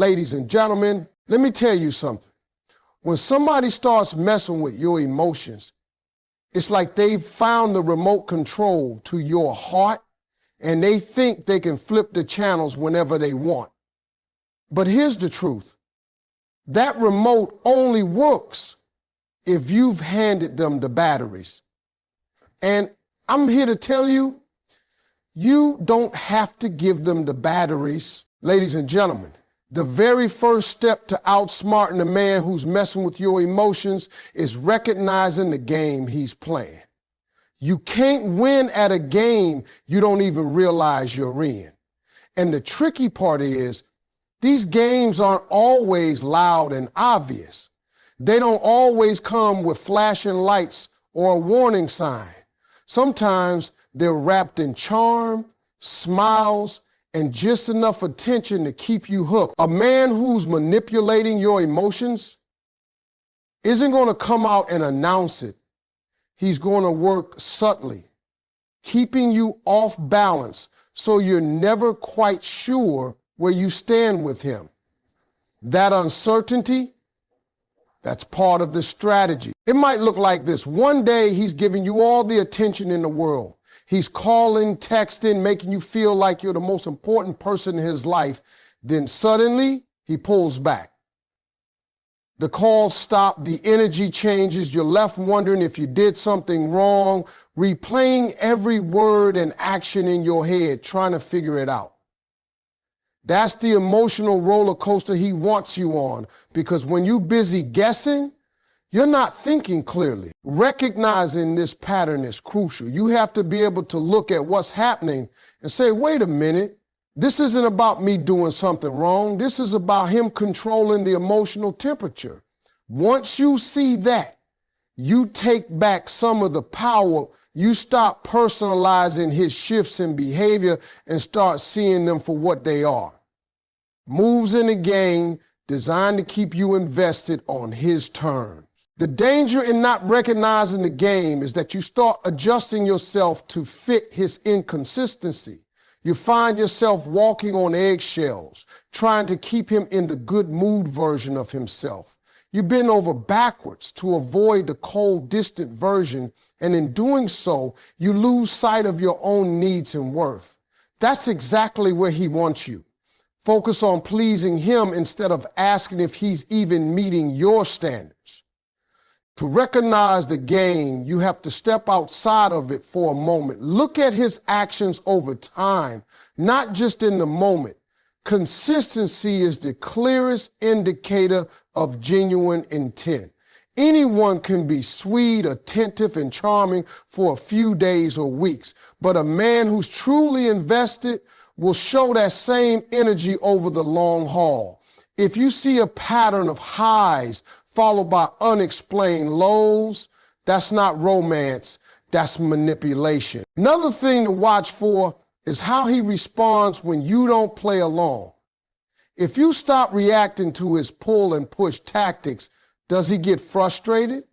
Ladies and gentlemen, let me tell you something. When somebody starts messing with your emotions, it's like they've found the remote control to your heart and they think they can flip the channels whenever they want. But here's the truth. That remote only works if you've handed them the batteries. And I'm here to tell you, you don't have to give them the batteries. Ladies and gentlemen, the very first step to outsmarting a man who's messing with your emotions is recognizing the game he's playing. You can't win at a game you don't even realize you're in. And the tricky part is, these games aren't always loud and obvious. They don't always come with flashing lights or a warning sign. Sometimes they're wrapped in charm, smiles, and just enough attention to keep you hooked. A man who's manipulating your emotions isn't going to come out and announce it. He's going to work subtly, keeping you off balance so you're never quite sure where you stand with him. That uncertainty, that's part of the strategy. It might look like this. One day he's giving you all the attention in the world. He's calling, texting, making you feel like you're the most important person in his life. Then suddenly he pulls back. The calls stop, the energy changes, you're left wondering if you did something wrong, replaying every word and action in your head, trying to figure it out. That's the emotional roller coaster he wants you on, because when you're busy guessing, you're not thinking clearly. Recognizing this pattern is crucial. You have to be able to look at what's happening and say, wait a minute, this isn't about me doing something wrong. This is about him controlling the emotional temperature. Once you see that, you take back some of the power. You stop personalizing his shifts in behavior and start seeing them for what they are. Moves in the game designed to keep you invested on his terms. The danger in not recognizing the game is that you start adjusting yourself to fit his inconsistency. You find yourself walking on eggshells, trying to keep him in the good mood version of himself. You bend over backwards to avoid the cold, distant version, and in doing so, you lose sight of your own needs and worth. That's exactly where he wants you. Focus on pleasing him instead of asking if he's even meeting your standards. To recognize the game, you have to step outside of it for a moment. Look at his actions over time, not just in the moment. Consistency is the clearest indicator of genuine intent. Anyone can be sweet, attentive, and charming for a few days or weeks, but a man who's truly invested will show that same energy over the long haul. If you see a pattern of highs followed by unexplained lows, that's not romance, that's manipulation. Another thing to watch for is how he responds when you don't play along. If you stop reacting to his pull and push tactics, does he get frustrated?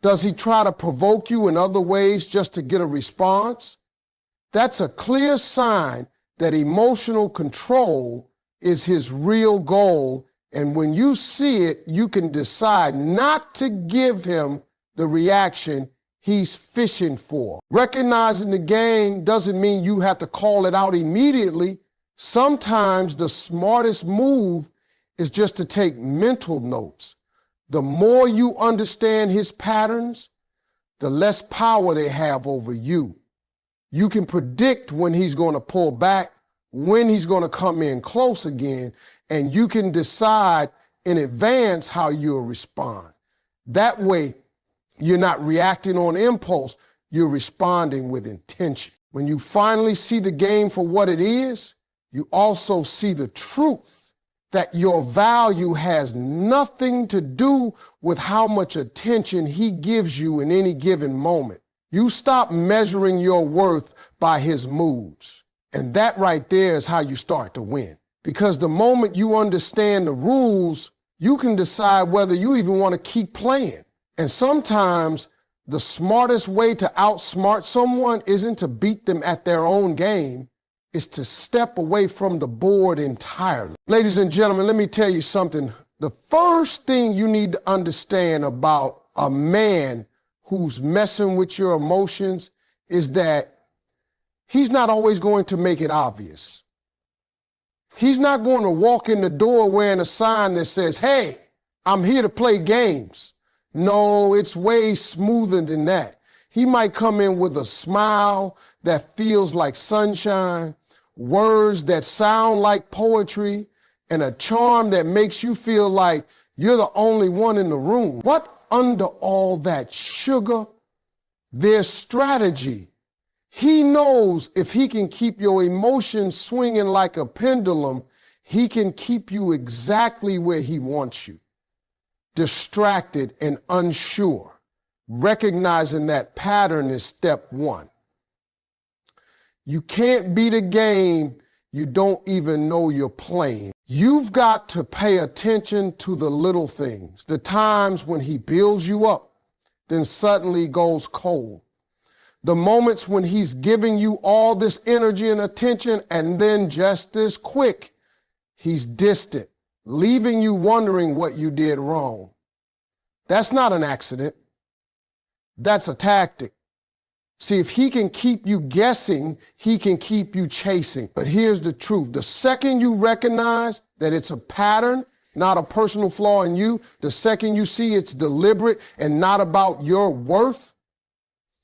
Does he try to provoke you in other ways just to get a response? That's a clear sign that emotional control is his real goal. And when you see it, you can decide not to give him the reaction he's fishing for. Recognizing the game doesn't mean you have to call it out immediately. Sometimes the smartest move is just to take mental notes. The more you understand his patterns, the less power they have over you. You can predict when he's going to pull back, when he's going to come in close again, and you can decide in advance how you'll respond. That way, you're not reacting on impulse, you're responding with intention. When you finally see the game for what it is, you also see the truth that your value has nothing to do with how much attention he gives you in any given moment. You stop measuring your worth by his moods. And that right there is how you start to win. Because the moment you understand the rules, you can decide whether you even want to keep playing. And sometimes the smartest way to outsmart someone isn't to beat them at their own game. is to step away from the board entirely. Ladies and gentlemen, let me tell you something. The first thing you need to understand about a man who's messing with your emotions is that he's not always going to make it obvious. He's not going to walk in the door wearing a sign that says, "Hey, I'm here to play games." No, it's way smoother than that. He might come in with a smile that feels like sunshine, words that sound like poetry, and a charm that makes you feel like you're the only one in the room. But under all that sugar, there's strategy. He knows if he can keep your emotions swinging like a pendulum, he can keep you exactly where he wants you. Distracted and unsure. Recognizing that pattern is step one. You can't beat a game you don't even know you're playing. You've got to pay attention to the little things, the times when he builds you up, then suddenly goes cold. The moments when he's giving you all this energy and attention, and then just as quick, he's distant, leaving you wondering what you did wrong. That's not an accident. That's a tactic. See, if he can keep you guessing, he can keep you chasing. But here's the truth. The second you recognize that it's a pattern, not a personal flaw in you, the second you see it's deliberate and not about your worth,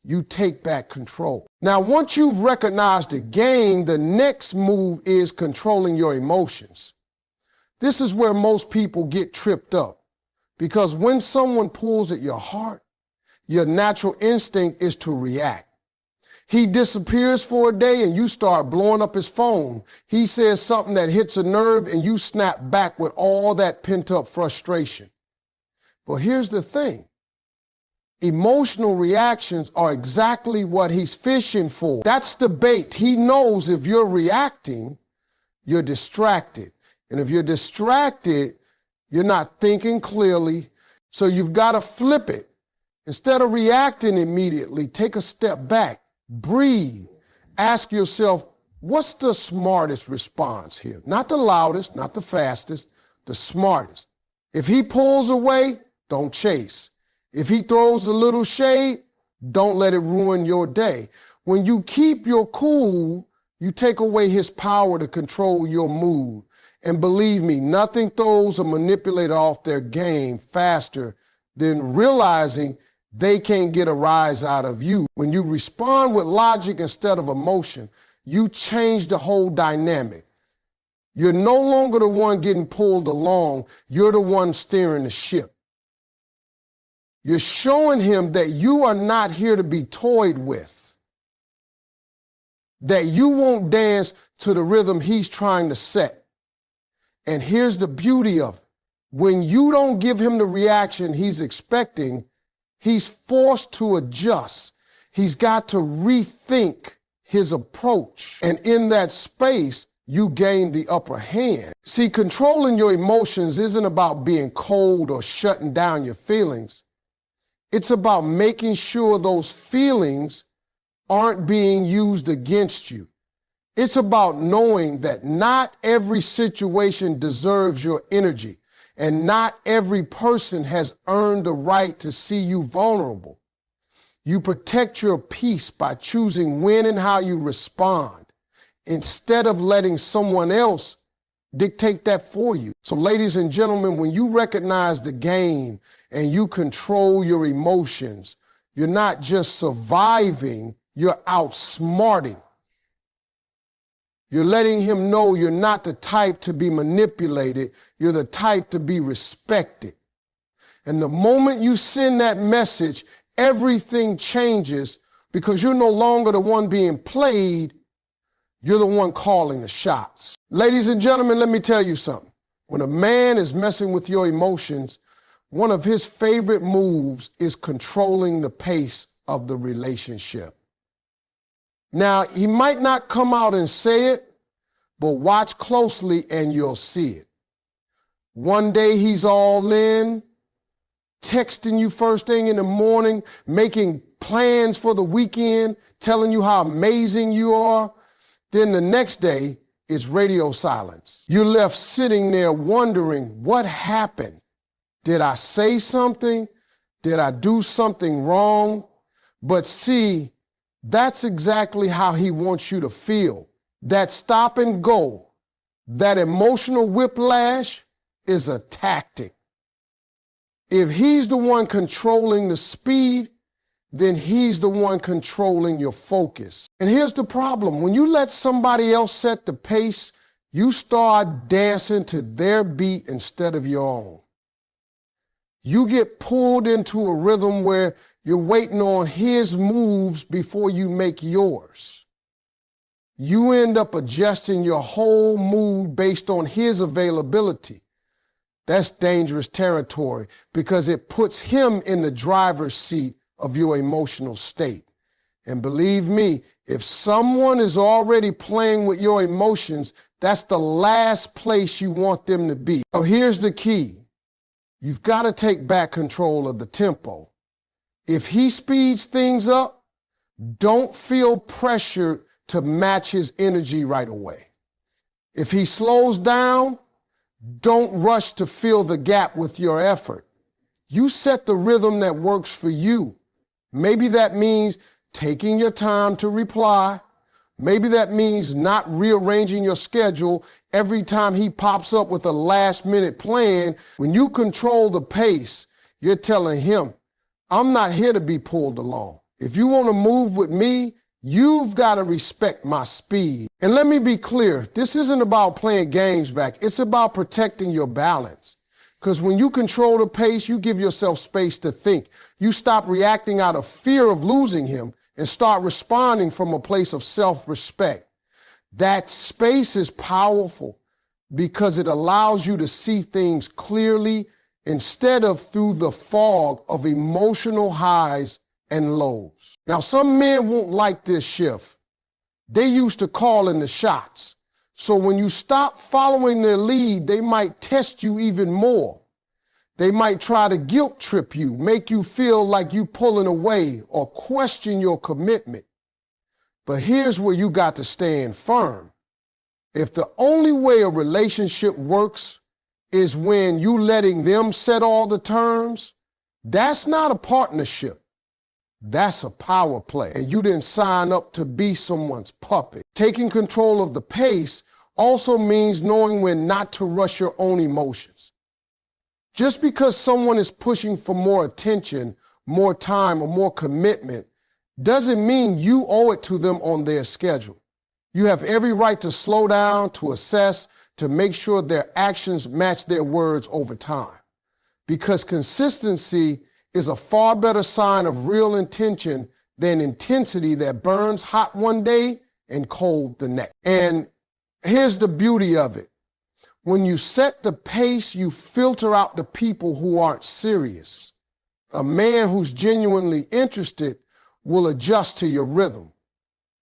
you take back control. Now, once you've recognized the game, the next move is controlling your emotions. This is where most people get tripped up, because when someone pulls at your heart, your natural instinct is to react. He disappears for a day and you start blowing up his phone. He says something that hits a nerve and you snap back with all that pent-up frustration. But here's the thing. Emotional reactions are exactly what he's fishing for. That's the bait. He knows if you're reacting, you're distracted. And if you're distracted, you're not thinking clearly. So you've got to flip it. Instead of reacting immediately, take a step back, breathe, ask yourself, what's the smartest response here? Not the loudest, not the fastest, the smartest. If he pulls away, don't chase. If he throws a little shade, don't let it ruin your day. When you keep your cool, you take away his power to control your mood. And believe me, nothing throws a manipulator off their game faster than realizing they can't get a rise out of you. When you respond with logic instead of emotion, you change the whole dynamic. You're no longer the one getting pulled along. You're the one steering the ship. You're showing him that you are not here to be toyed with, that you won't dance to the rhythm he's trying to set. And here's the beauty of it. When you don't give him the reaction he's expecting, he's forced to adjust. He's got to rethink his approach. And in that space, you gain the upper hand. See, controlling your emotions isn't about being cold or shutting down your feelings. It's about making sure those feelings aren't being used against you. It's about knowing that not every situation deserves your energy, and not every person has earned the right to see you vulnerable. You protect your peace by choosing when and how you respond, instead of letting someone else dictate that for you. So ladies and gentlemen, when you recognize the game and you control your emotions, you're not just surviving, you're outsmarting. You're letting him know you're not the type to be manipulated. You're the type to be respected. And the moment you send that message, everything changes, because you're no longer the one being played. You're the one calling the shots. Ladies and gentlemen, let me tell you something. When a man is messing with your emotions, one of his favorite moves is controlling the pace of the relationship. Now, he might not come out and say it, but watch closely and you'll see it. One day he's all in, texting you first thing in the morning, making plans for the weekend, telling you how amazing you are. Then the next day, it's radio silence. You're left sitting there wondering, what happened? Did I say something? Did I do something wrong? But see, that's exactly how he wants you to feel. That stop and go, that emotional whiplash is a tactic. If he's the one controlling the speed, then he's the one controlling your focus. And here's the problem. When you let somebody else set the pace, you start dancing to their beat instead of your own. You get pulled into a rhythm where you're waiting on his moves before you make yours. You end up adjusting your whole mood based on his availability. That's dangerous territory because it puts him in the driver's seat of your emotional state. And believe me, if someone is already playing with your emotions, that's the last place you want them to be. So here's the key. You've got to take back control of the tempo. If he speeds things up, don't feel pressured to match his energy right away. If he slows down, don't rush to fill the gap with your effort. You set the rhythm that works for you. Maybe that means taking your time to reply. Maybe that means not rearranging your schedule every time he pops up with a last-minute plan. When you control the pace, you're telling him, I'm not here to be pulled along. If you want to move with me, you've got to respect my speed. And let me be clear, this isn't about playing games back. It's about protecting your balance. Because when you control the pace, you give yourself space to think. You stop reacting out of fear of losing him and start responding from a place of self-respect. That space is powerful because it allows you to see things clearly instead of through the fog of emotional highs and lows. Now, some men won't like this shift. They used to calling the shots. So when you stop following their lead, they might test you even more. They might try to guilt trip you, make you feel like you pulling away or question your commitment. But here's where you got to stand firm. If the only way a relationship works is when you letting them set all the terms, that's not a partnership. That's a power play, and you didn't sign up to be someone's puppet. Taking control of the pace also means knowing when not to rush your own emotions. Just because someone is pushing for more attention, more time, or more commitment doesn't mean you owe it to them on their schedule. You have every right to slow down, to assess, to make sure their actions match their words over time. Because consistency is a far better sign of real intention than intensity that burns hot one day and cold the next. And here's the beauty of it. When you set the pace, you filter out the people who aren't serious. A man who's genuinely interested will adjust to your rhythm.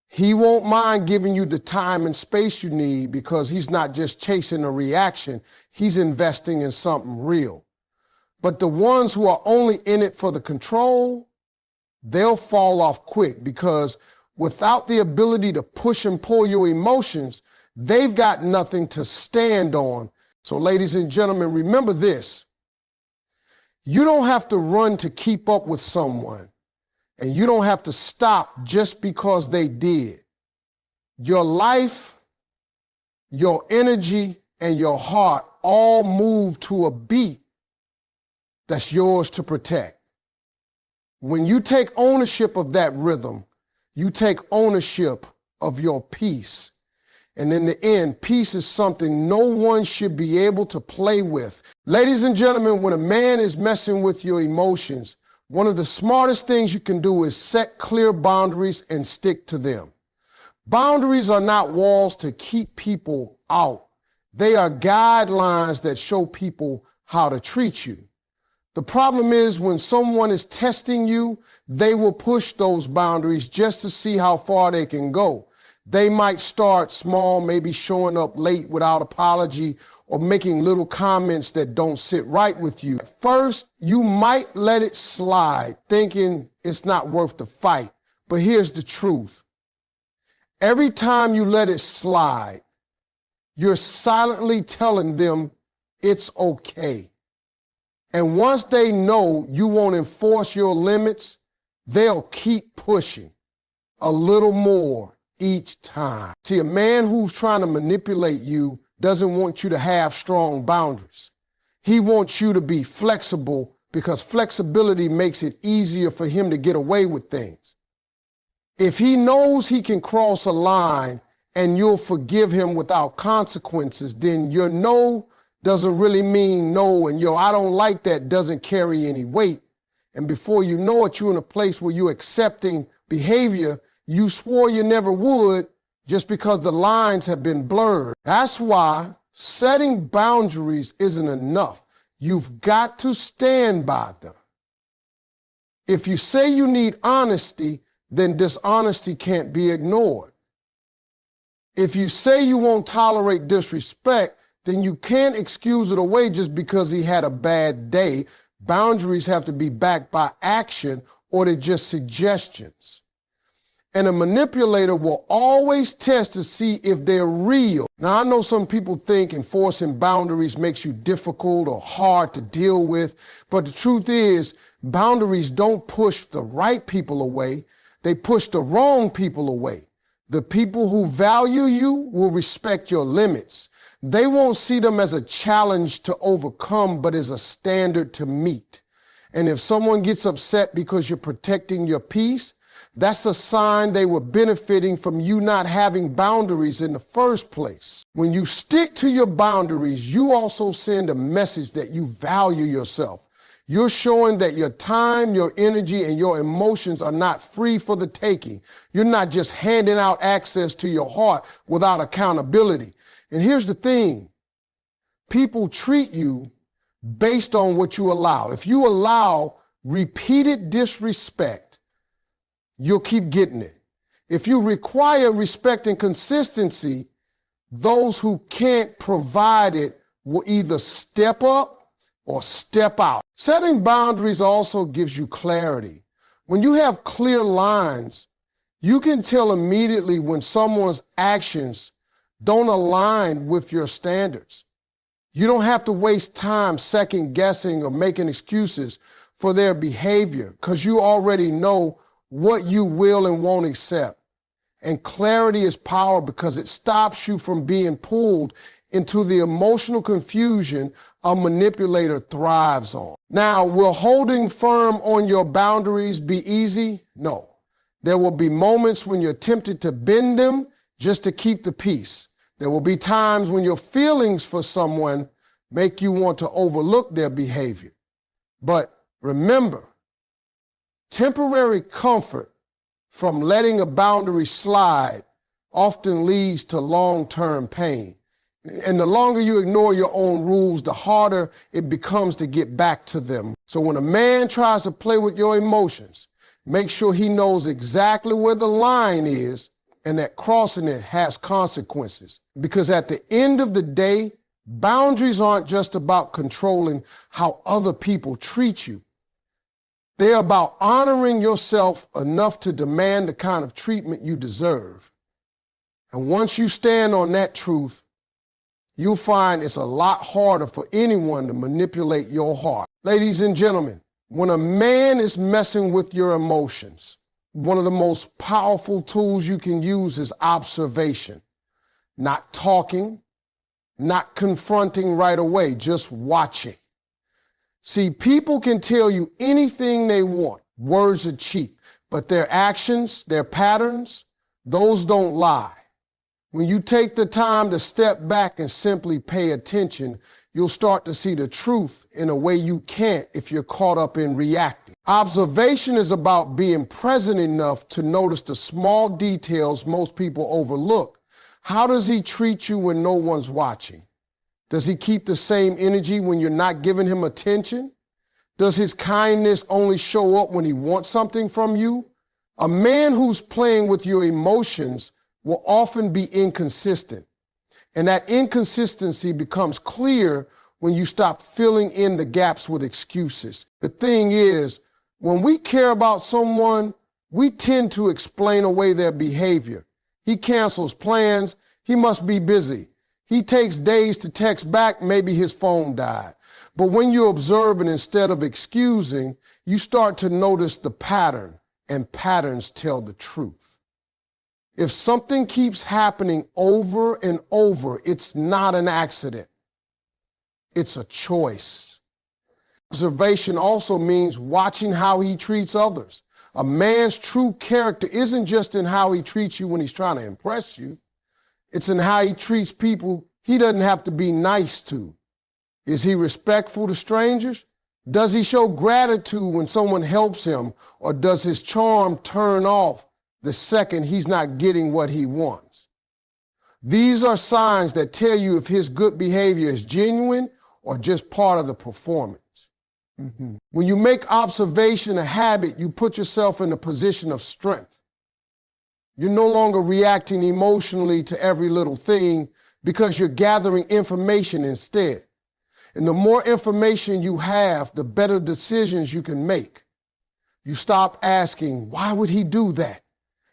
He won't mind giving you the time and space you need because he's not just chasing a reaction, he's investing in something real. But the ones who are only in it for the control, they'll fall off quick because without the ability to push and pull your emotions, they've got nothing to stand on. So ladies and gentlemen, remember this. You don't have to run to keep up with someone, and you don't have to stop just because they did. Your life, your energy, and your heart all move to a beat that's yours to protect. When you take ownership of that rhythm, you take ownership of your peace. And in the end, peace is something no one should be able to play with. Ladies and gentlemen, when a man is messing with your emotions, one of the smartest things you can do is set clear boundaries and stick to them. Boundaries are not walls to keep people out. They are guidelines that show people how to treat you. The problem is when someone is testing you, they will push those boundaries just to see how far they can go. They might start small, maybe showing up late without apology or making little comments that don't sit right with you. At first, you might let it slide, thinking it's not worth the fight. But here's the truth. Every time you let it slide, you're silently telling them it's okay. And once they know you won't enforce your limits, they'll keep pushing a little more each time. See, a man who's trying to manipulate you doesn't want you to have strong boundaries. He wants you to be flexible because flexibility makes it easier for him to get away with things. If he knows he can cross a line and you'll forgive him without consequences, then your no doesn't really mean no, and your I don't like that doesn't carry any weight. And before you know it, you're in a place where you're accepting behavior you swore you never would just because the lines have been blurred. That's why setting boundaries isn't enough. You've got to stand by them. If you say you need honesty, then dishonesty can't be ignored. If you say you won't tolerate disrespect, then you can't excuse it away just because he had a bad day. Boundaries have to be backed by action or they're just suggestions. And a manipulator will always test to see if they're real. Now, I know some people think enforcing boundaries makes you difficult or hard to deal with, but the truth is, boundaries don't push the right people away. They push the wrong people away. The people who value you will respect your limits. They won't see them as a challenge to overcome, but as a standard to meet. And if someone gets upset because you're protecting your peace, that's a sign they were benefiting from you not having boundaries in the first place. When you stick to your boundaries, you also send a message that you value yourself. You're showing that your time, your energy, and your emotions are not free for the taking. You're not just handing out access to your heart without accountability. And here's the thing. People treat you based on what you allow. If you allow repeated disrespect, you'll keep getting it. If you require respect and consistency, those who can't provide it will either step up or step out. Setting boundaries also gives you clarity. When you have clear lines, you can tell immediately when someone's actions don't align with your standards. You don't have to waste time second guessing or making excuses for their behavior because you already know what you will and won't accept. And clarity is power because it stops you from being pulled into the emotional confusion a manipulator thrives on. Now, will holding firm on your boundaries be easy? No. There will be moments when you're tempted to bend them just to keep the peace. There will be times when your feelings for someone make you want to overlook their behavior. But remember, temporary comfort from letting a boundary slide often leads to long-term pain. And the longer you ignore your own rules, the harder it becomes to get back to them. So when a man tries to play with your emotions, make sure he knows exactly where the line is and that crossing it has consequences. Because at the end of the day, boundaries aren't just about controlling how other people treat you. They're about honoring yourself enough to demand the kind of treatment you deserve. And once you stand on that truth, you'll find it's a lot harder for anyone to manipulate your heart. Ladies and gentlemen, when a man is messing with your emotions, one of the most powerful tools you can use is observation. Not talking, not confronting right away, just watching. See, people can tell you anything they want. Words are cheap, but their actions, their patterns, those don't lie. When you take the time to step back and simply pay attention, you'll start to see the truth in a way you can't if you're caught up in reacting. Observation is about being present enough to notice the small details most people overlook. How does he treat you when no one's watching? Does he keep the same energy when you're not giving him attention? Does his kindness only show up when he wants something from you? A man who's playing with your emotions will often be inconsistent. And that inconsistency becomes clear when you stop filling in the gaps with excuses. The thing is, when we care about someone, we tend to explain away their behavior. He cancels plans. He must be busy. He takes days to text back. Maybe his phone died. But when you're observing instead of excusing, you start to notice the pattern, and patterns tell the truth. If something keeps happening over and over, it's not an accident. It's a choice. Observation also means watching how he treats others. A man's true character isn't just in how he treats you when he's trying to impress you. It's in how he treats people he doesn't have to be nice to. Is he respectful to strangers? Does he show gratitude when someone helps him, or does his charm turn off the second he's not getting what he wants? These are signs that tell you if his good behavior is genuine or just part of the performance. When you make observation a habit, you put yourself in a position of strength. You're no longer reacting emotionally to every little thing because you're gathering information instead. And the more information you have, the better decisions you can make. You stop asking, why would he do that?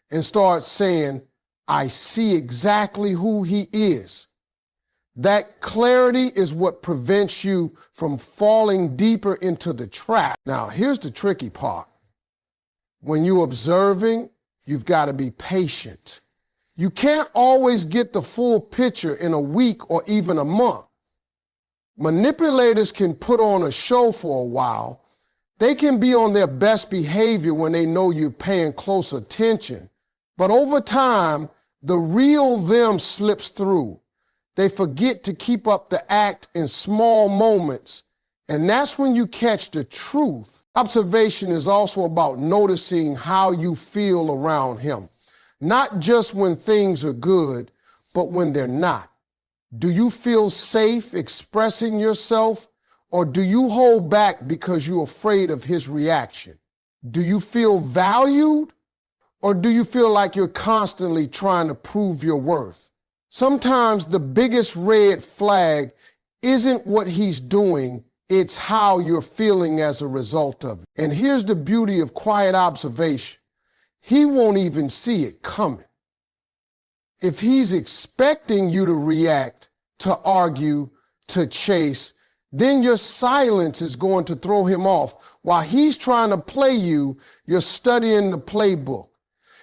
And start saying, I see exactly who he is. That clarity is what prevents you from falling deeper into the trap. Now, here's the tricky part. When you're observing, you've got to be patient. You can't always get the full picture in a week or even a month. Manipulators can put on a show for a while. They can be on their best behavior when they know you're paying close attention. But over time, the real them slips through. They forget to keep up the act in small moments, and that's when you catch the truth. Observation is also about noticing how you feel around him, not just when things are good, but when they're not. Do you feel safe expressing yourself, or do you hold back because you're afraid of his reaction? Do you feel valued, or do you feel like you're constantly trying to prove your worth? Sometimes the biggest red flag isn't what he's doing, it's how you're feeling as a result of it. And here's the beauty of quiet observation. He won't even see it coming. If he's expecting you to react, to argue, to chase, then your silence is going to throw him off. While he's trying to play you, you're studying the playbook.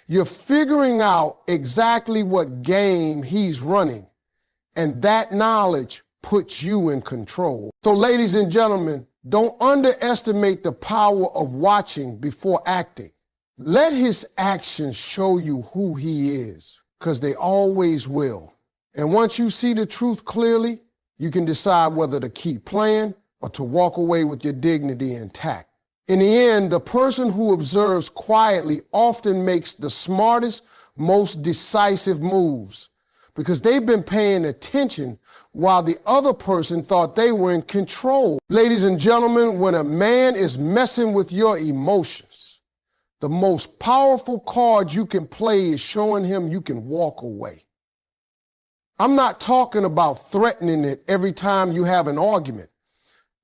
You're figuring out exactly what game he's running, and that knowledge puts you in control. So, ladies and gentlemen, don't underestimate the power of watching before acting. Let his actions show you who he is, because they always will. And once you see the truth clearly, you can decide whether to keep playing or to walk away with your dignity intact. In the end, the person who observes quietly often makes the smartest, most decisive moves because they've been paying attention while the other person thought they were in control. Ladies and gentlemen, when a man is messing with your emotions, the most powerful card you can play is showing him you can walk away. I'm not talking about threatening it every time you have an argument.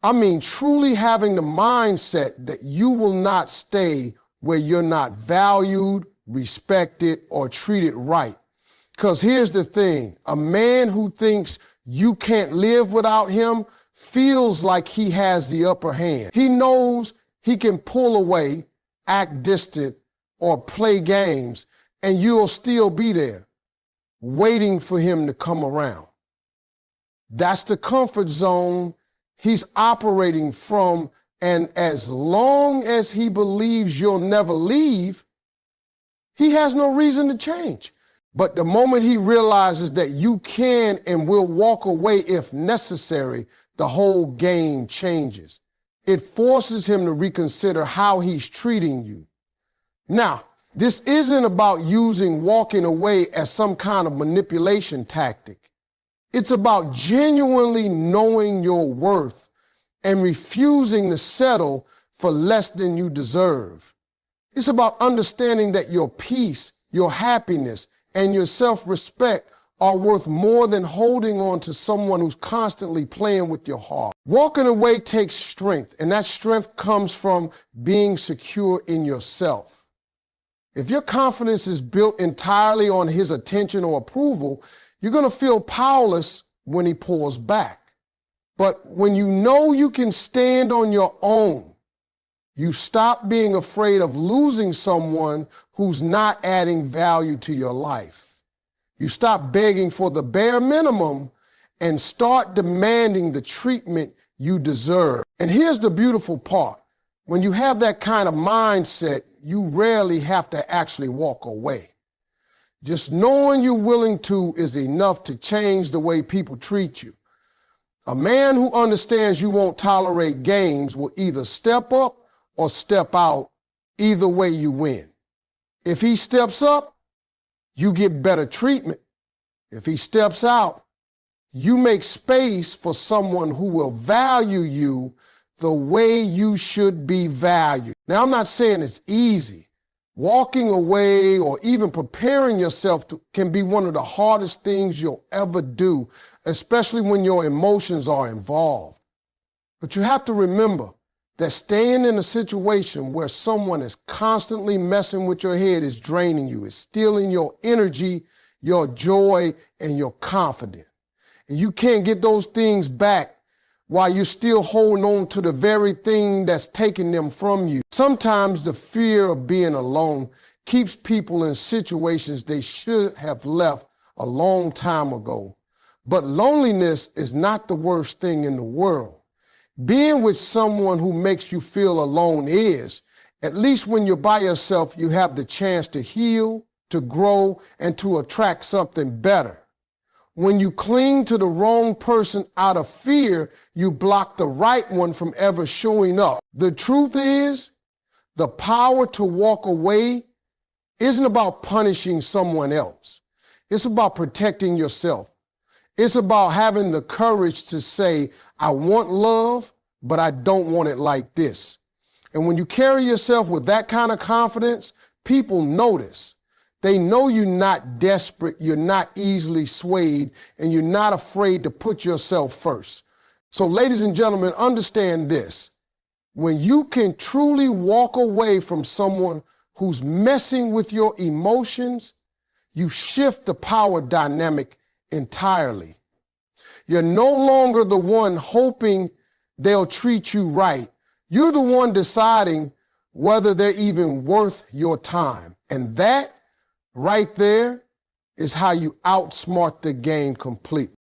I mean truly having the mindset that you will not stay where you're not valued, respected, or treated right. Because here's the thing, a man who thinks you can't live without him feels like he has the upper hand. He knows he can pull away, act distant, or play games, and you'll still be there, waiting for him to come around. That's the comfort zone he's operating from, and as long as he believes you'll never leave, he has no reason to change. But the moment he realizes that you can and will walk away if necessary, the whole game changes. It forces him to reconsider how he's treating you. Now, this isn't about using walking away as some kind of manipulation tactic. It's about genuinely knowing your worth and refusing to settle for less than you deserve. It's about understanding that your peace, your happiness, and your self-respect are worth more than holding on to someone who's constantly playing with your heart. Walking away takes strength, and that strength comes from being secure in yourself. If your confidence is built entirely on his attention or approval, you're going to feel powerless when he pulls back. But when you know you can stand on your own, you stop being afraid of losing someone who's not adding value to your life. You stop begging for the bare minimum and start demanding the treatment you deserve. And here's the beautiful part. When you have that kind of mindset, you rarely have to actually walk away. Just knowing you're willing to is enough to change the way people treat you. A man who understands you won't tolerate games will either step up or step out. Either way, you win. If he steps up, you get better treatment. If he steps out, you make space for someone who will value you the way you should be valued. Now, I'm not saying it's easy. Walking away or even preparing yourself can be one of the hardest things you'll ever do, especially when your emotions are involved. But you have to remember that staying in a situation where someone is constantly messing with your head is draining you, is stealing your energy, your joy, and your confidence. And you can't get those things back while you're still holding on to the very thing that's taking them from you. Sometimes the fear of being alone keeps people in situations they should have left a long time ago. But loneliness is not the worst thing in the world. Being with someone who makes you feel alone is. At least when you're by yourself, you have the chance to heal, to grow, and to attract something better. When you cling to the wrong person out of fear, you block the right one from ever showing up. The truth is, the power to walk away isn't about punishing someone else. It's about protecting yourself. It's about having the courage to say, I want love, but I don't want it like this. And when you carry yourself with that kind of confidence, people notice. They know you're not desperate, you're not easily swayed, and you're not afraid to put yourself first. So, ladies and gentlemen, understand this. When you can truly walk away from someone who's messing with your emotions, you shift the power dynamic entirely. You're no longer the one hoping they'll treat you right. You're the one deciding whether they're even worth your time. And that right there is how you outsmart the game completely.